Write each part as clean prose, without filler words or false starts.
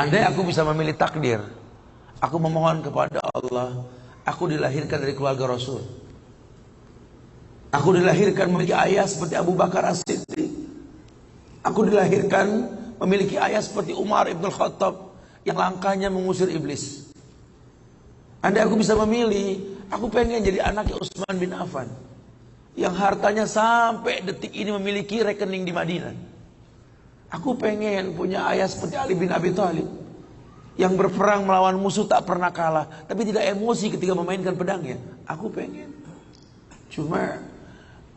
Andai aku bisa memilih takdir, aku memohon kepada Allah, aku dilahirkan dari keluarga Rasul. Aku dilahirkan memiliki ayah seperti Abu Bakar As-Siddiq. Aku dilahirkan memiliki ayah seperti Umar Ibn Khattab yang langkahnya mengusir iblis. Andai aku bisa memilih, aku pengen jadi anaknya Utsman bin Affan yang hartanya sampai detik ini memiliki rekening di Madinah. Aku pengen punya ayah seperti Ali bin Abi Thalib yang berperang melawan musuh tak pernah kalah, tapi tidak emosi ketika memainkan pedangnya. Aku pengen. Cuma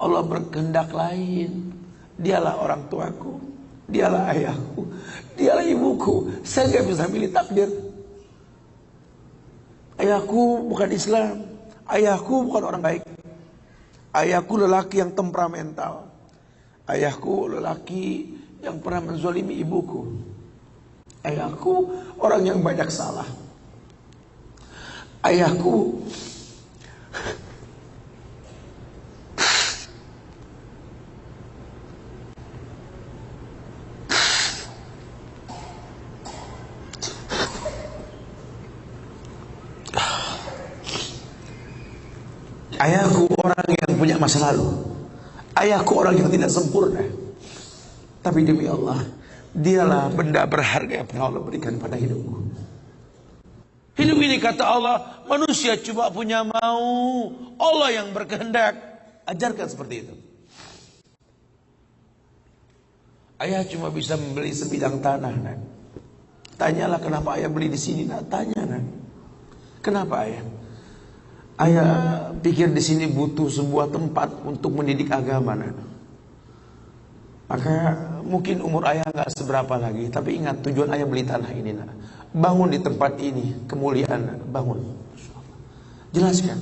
Allah berkehendak lain. Dialah orang tuaku, dialah ayahku, dialah ibuku. Saya gak bisa milih takdir. Ayahku bukan Islam, ayahku bukan orang baik. Ayahku lelaki yang temperamental. Ayahku lelaki yang pernah menzalimi ibuku. Ayahku orang yang banyak salah. Ayahku Ayahku orang yang punya masa lalu. Ayahku orang yang tidak sempurna. Tapi demi Allah, dialah benda berharga yang pernah Allah berikan pada hidupku. Hidup ini kata Allah, manusia cuma punya mau, Allah yang berkehendak. Ajarkan seperti itu. Ayah cuma bisa membeli sebidang tanah, nak. Tanyalah kenapa ayah beli di sini, nak. Tanya, nak. Kenapa ayah? Ayah pikir di sini butuh sebuah tempat untuk mendidik agama, nak. Maka mungkin umur ayah nggak seberapa lagi, tapi ingat tujuan ayah beli tanah ini, nak. Bangun di tempat ini, kemuliaan, nak. Bangun. Jelaskan.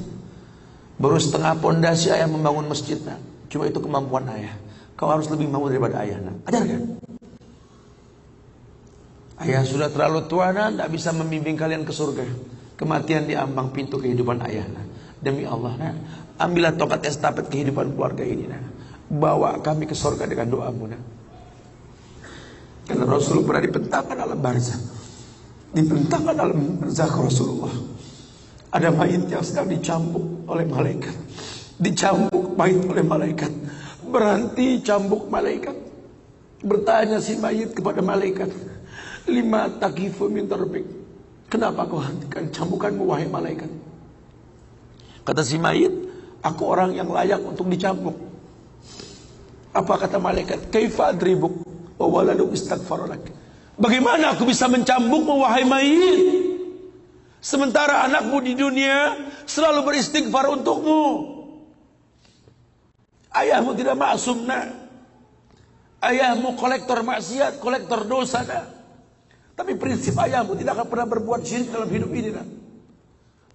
Baru setengah pondasi ayah membangun masjid, nak. Cuma itu kemampuan ayah. Kau harus lebih mampu daripada ayah, nak. Ajarkan. Ayah sudah terlalu tua, nak, tidak bisa membimbing kalian ke surga. Kematian di ambang pintu kehidupan ayah, nak. Demi Allah, nak, ambillah tongkat estafet kehidupan keluarga ini, nak. Bawa kami ke surga dengan doamu, nak. Karena Rasul pernah dibentangkan alam barzah. Dibentangkan alam barzah Rasulullah. Ada mayit yang sedang dicambuk oleh malaikat. Dicambuk mayit oleh malaikat. Berhenti cambuk malaikat. Bertanya si mayit kepada malaikat, lima takifu min tarbik. Kenapa kau hentikan cambukanmu wahai malaikat? Kata si mayit, aku orang yang layak untuk dicambuk. Apa kata malaikat? Kaifa adribuk wa waladuk istaghfaralak. Bagaimana aku bisa mencambukmu wahai mayit, sementara anakmu di dunia selalu beristighfar untukmu? Ayahmu tidak maksum, nak. Ayahmu kolektor maksiat, kolektor dosa, nak. Tapi prinsip ayahmu tidak akan pernah berbuat syirik dalam hidup ini, nak.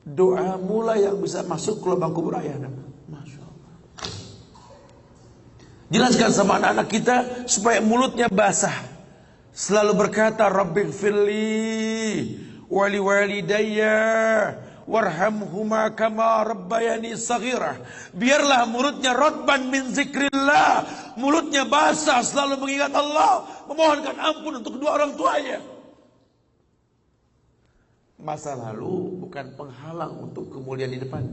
Doa mulai yang bisa masuk ke lubang kubur ayah, nak. Masya Allah. Jelaskan sama anak-anak kita supaya mulutnya basah. Selalu berkata, Rabbighfirli wali walidayya warhamhuma kama rabbayani saghirah. Biarlah mulutnya radban min zikrillah, mulutnya basah selalu mengingat Allah, memohonkan ampun untuk kedua orang tuanya. Masa lalu bukan penghalang untuk kemuliaan di depan.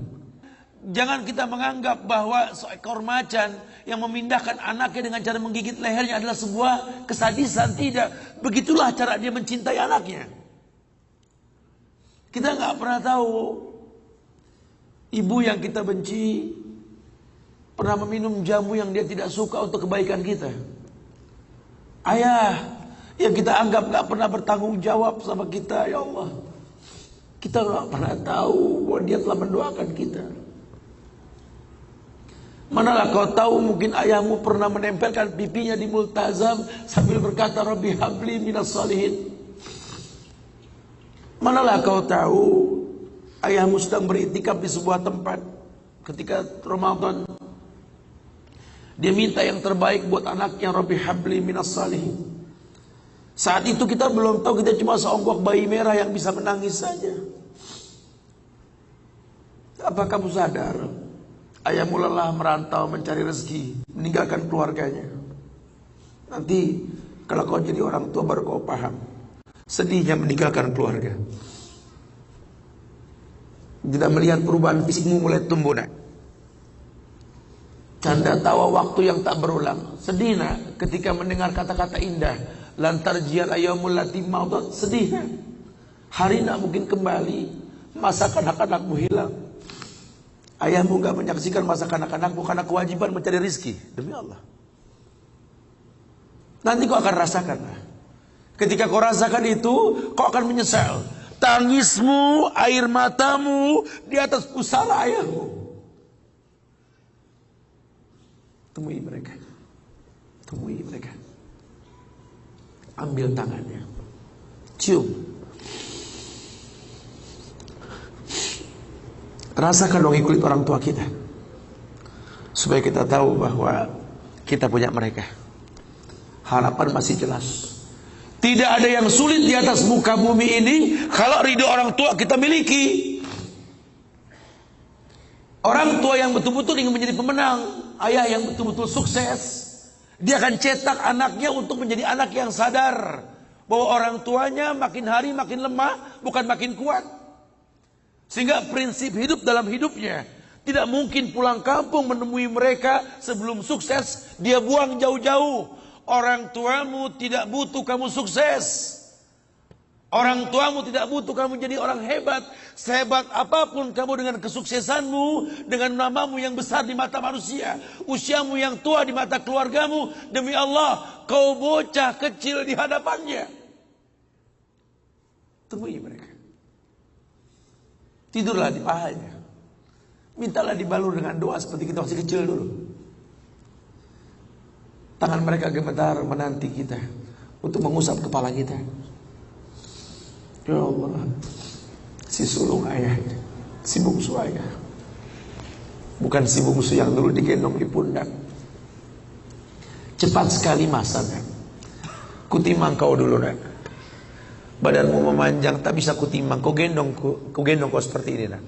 Jangan kita menganggap bahwa seekor macan yang memindahkan anaknya dengan cara menggigit lehernya adalah sebuah kesadisan. Tidak. Begitulah cara dia mencintai anaknya. Kita nggak pernah tahu ibu yang kita benci pernah meminum jamu yang dia tidak suka untuk kebaikan kita. Ayah yang kita anggap nggak pernah bertanggung jawab sama kita, ya Allah. Kita nggak pernah tahu bahwa dia telah mendoakan kita. Manalah kau tahu mungkin ayahmu pernah menempelkan pipinya di multazam sambil berkata Rabbi habli minas salihin. Manalah kau tahu ayahmu sedang beriktikaf di sebuah tempat ketika Ramadan. Dia minta yang terbaik buat anaknya, Rabbi habli minas salihin. Saat itu kita belum tahu, kita cuma seonggok bayi merah yang bisa menangis saja. Apa kamu sadar? Ayahmu lelah merantau mencari rezeki, meninggalkan keluarganya. Nanti kalau kau jadi orang tua baru kau paham. Sedihnya meninggalkan keluarga. Tidak melihat perubahan fisikmu mulai tumbuh, nak. Canda tawa waktu yang tak berulang. Sedih, nak, ketika mendengar kata-kata indah. Lantar jial ayamul lati maudat. Sedih, nak. Hari nak mungkin kembali. Masa kanak-kanakmu hilang. Ayahmu gak menyaksikan masa kanak-kanakmu karena kewajiban mencari rizki. Demi Allah. Nanti kau akan rasakan. Ketika kau rasakan itu, kau akan menyesal. Tangismu, air matamu di atas pusara ayahmu. Temui mereka. Temui mereka. Ambil tangannya. Cium. Rasakan dong kulit orang tua kita. Supaya kita tahu bahwa kita punya mereka. Harapan masih jelas. Tidak ada yang sulit di atas muka bumi ini kalau ridho orang tua kita miliki. Orang tua yang betul-betul ingin menjadi pemenang, ayah yang betul-betul sukses, dia akan cetak anaknya untuk menjadi anak yang sadar bahwa orang tuanya makin hari makin lemah, bukan makin kuat. Sehingga prinsip hidup dalam hidupnya tidak mungkin pulang kampung menemui mereka sebelum sukses, dia buang jauh-jauh. Orang tuamu tidak butuh kamu sukses. Orang tuamu tidak butuh kamu jadi orang hebat. Sehebat apapun kamu dengan kesuksesanmu, dengan namamu yang besar di mata manusia, usiamu yang tua di mata keluargamu, demi Allah, kau bocah kecil di hadapannya. Temui mereka. Tidurlah di pahanya. Mintalah dibalur dengan doa seperti kita masih kecil dulu. Tangan mereka gemetar menanti kita untuk mengusap kepala kita. Ya Allah, si sulung ayah, si bungsu ayah, bukan si bungsu yang dulu digendong di pundak. Cepat sekali masa, nak. Kutimang kau dulu, nak. Badanmu memanjang, tak bisa kutimang. Kau gendong kau seperti ini, nak.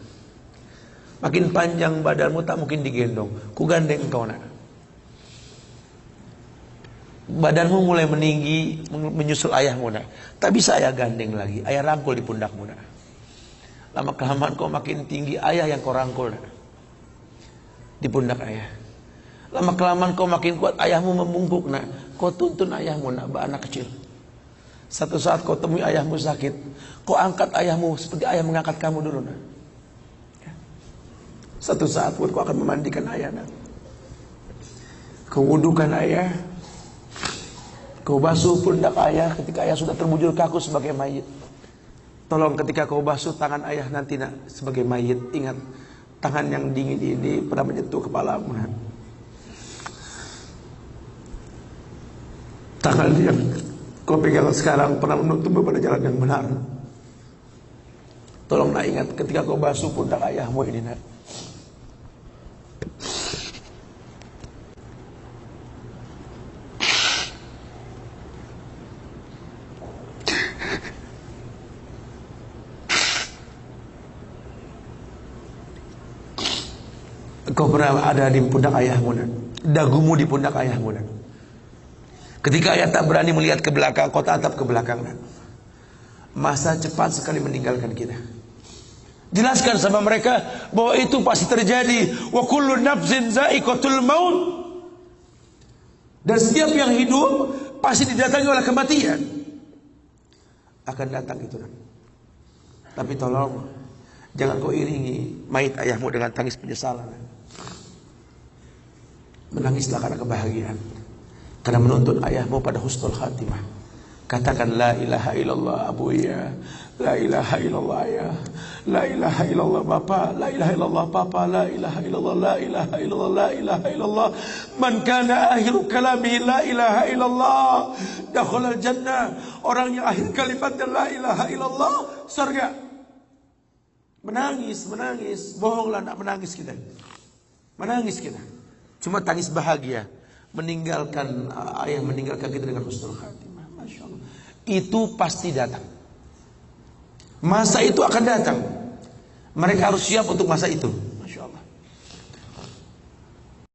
Makin panjang badanmu tak mungkin digendong. Ku gandeng kau, nak. Badanmu mulai meninggi, menyusul ayahmu, nak. Tak bisa ayah gandeng lagi. Ayah rangkul di pundakmu, nak. Lama kelamaan kau makin tinggi, ayah yang kau rangkul, nak. Di pundak ayah. Lama kelamaan kau makin kuat, ayahmu membungkuk, nak. Kau tuntun ayahmu, nak, anak kecil. Satu saat kau temui ayahmu sakit, kau angkat ayahmu seperti ayah mengangkat kamu dulu, nak. Satu saat pun kau akan memandikan ayah, nak. Kau wudukan ayah. Kau basuh pundak ayah ketika ayah sudah terbujur kaku sebagai mayit. Tolong ketika kau basuh tangan ayah nanti, nak, sebagai mayit, ingat tangan yang dingin ini pernah menyentuh kepalamu, nak. Tangan yang kau pegang sekarang pernah menuntunmu pada jalan yang benar. Tolong, nak, ingat ketika kau basuh pundak ayahmu ini, nak. Kau pernah ada di pundak ayahmu, nak. Dagumu di pundak ayahmu, nak. Ketika ayah tak berani melihat ke belakang, kau tatap ke belakang, nak. Masa cepat sekali meninggalkan kita. Jelaskan sama mereka bahwa itu pasti terjadi. Wa kullu nafsin za'iqatul maut. Dan setiap yang hidup pasti didatangi oleh kematian. Akan datang itu, nak. Tapi tolong jangan kau iringi mayit ayahmu dengan tangis penyesalan, nak. Menangislah karena kebahagiaan, karena menuntun ayahmu pada husnul khatimah. Katakan la ilaha illallah abuya, la ilaha illallah ayah, la ilaha illallah bapa, la ilaha illallah papa, la ilaha illallah, la ilaha illallah, la ilaha illallah. Man kana akhiru kalami la ilaha illallah dakhalal jannah. Orang yang akhir kalimatnya la ilaha illallah, surga. Menangis, bohonglah, nak, menangis kita. Menangis kita. Cuma tangis bahagia. Meninggalkan ayah, meninggalkan kita dengan husnul khatimah. Masya Allah. Itu pasti datang. Masa itu akan datang. Mereka harus siap untuk masa itu.